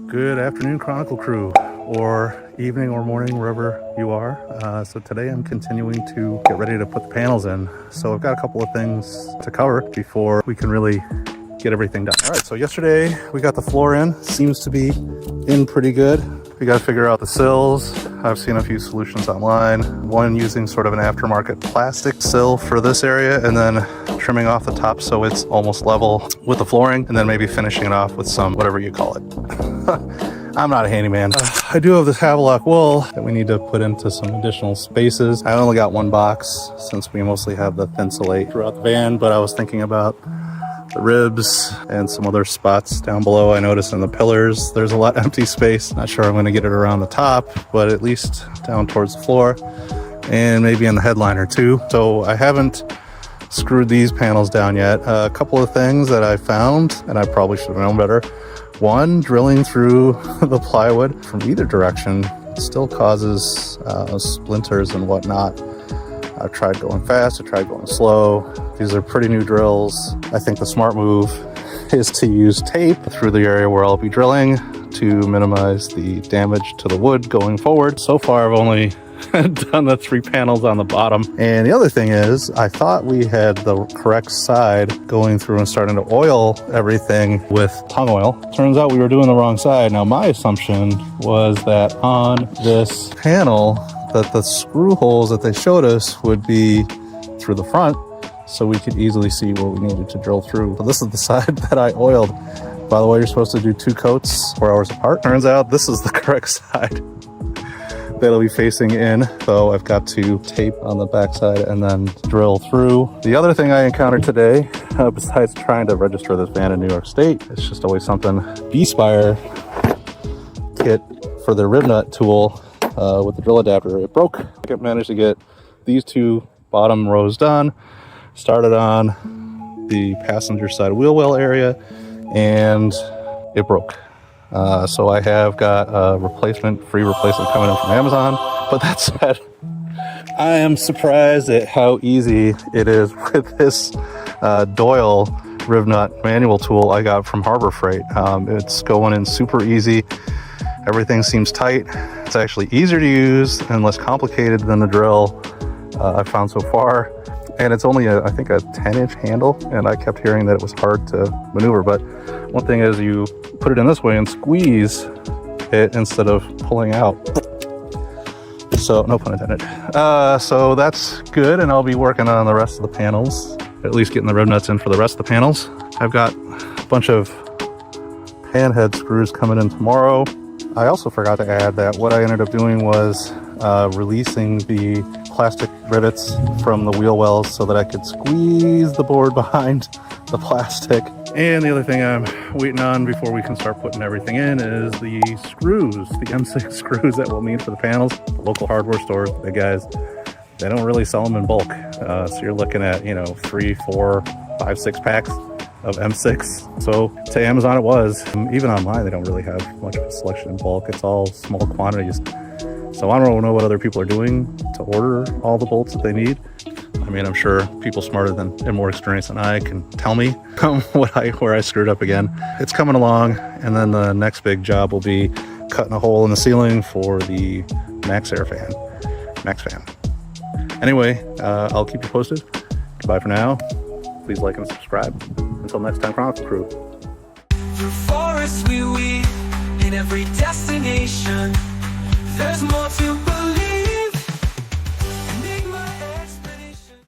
Good afternoon, Chronicle crew, or evening or morning, wherever you are. So today I'm continuing to get ready to put the panels in. So I've got a couple of things to cover before we can really get everything done. All right, so yesterday we got the floor in. Seems to be in pretty good. We got to figure out the sills. I've seen a few solutions online. One using sort of an aftermarket plastic sill for this area, and then trimming off the top so it's almost level with the flooring, and then maybe finishing it off with some, whatever you call it. I'm not a handyman. I do have this Havelock wool that we need to put into some additional spaces. I only got one box since we mostly have the Thinsulate throughout the van, but I was thinking about the ribs and some other spots down below. I noticed in the pillars there's a lot of empty space. Not sure I'm going to get it around the top, but at least down towards the floor and maybe in the headliner too. So I haven't screwed these panels down yet. A couple of things that I found, and I probably should have known better. One, drilling through the plywood from either direction still causes splinters and whatnot. I've tried going fast, I've tried going slow. These are pretty new drills. I think the smart move is to use tape through the area where I'll be drilling to minimize the damage to the wood going forward. So far, I've only done the 3 panels on the bottom. And the other thing is, I thought we had the correct side going through and starting to oil everything with Tung oil. Turns out we were doing the wrong side. Now, my assumption was that on this panel, that the screw holes that they showed us would be through the front, so we could easily see where we needed to drill through. So this is the side that I oiled. By the way, you're supposed to do 2 coats 4 hours apart. Turns out this is the correct side that'll be facing in. So I've got to tape on the backside and then drill through. The other thing I encountered today, besides trying to register this van in New York State, it's just always something. B-Spire kit for the Rivnut tool with the drill adapter, it broke. I managed to get these 2 bottom rows done. Started on the passenger side wheel well area, and it broke. So I have got a free replacement coming in from Amazon. But that said, I am surprised at how easy it is with this Doyle Rivnut manual tool I got from Harbour Freight. It's going in super easy. Everything seems tight. It's actually easier to use and less complicated than the drill I've found so far. And it's only, I think, a 10-inch handle, and I kept hearing that it was hard to maneuver. But one thing is, you put it in this way and squeeze it instead of pulling out. So, no pun intended. So that's good, and I'll be working on the rest of the panels, at least getting the Rivnuts in for the rest of the panels. I've got a bunch of pan head screws coming in tomorrow. I also forgot to add that what I ended up doing was releasing the plastic rivets from the wheel wells so that I could squeeze the board behind the plastic. And the other thing I'm waiting on before we can start putting everything in is the screws, the M6 screws that we'll need for the panels. The local hardware stores, the guys, they don't really sell them in bulk. So you're looking at, 3, 4, 5, 6 packs of M6. So to Amazon it was. Even online they don't really have much of a selection in bulk. It's all small quantities. So I don't know what other people are doing to order all the bolts that they need. I mean, I'm sure people smarter than and more experienced than I can tell me where I screwed up again. It's coming along, and then the next big job will be cutting a hole in the ceiling for the Maxx Air fan, Max fan. Anyway, I'll keep you posted. Goodbye for now. Please like and subscribe. Until next time, Chronicle crew. Through forests we weave, in every destination there's more to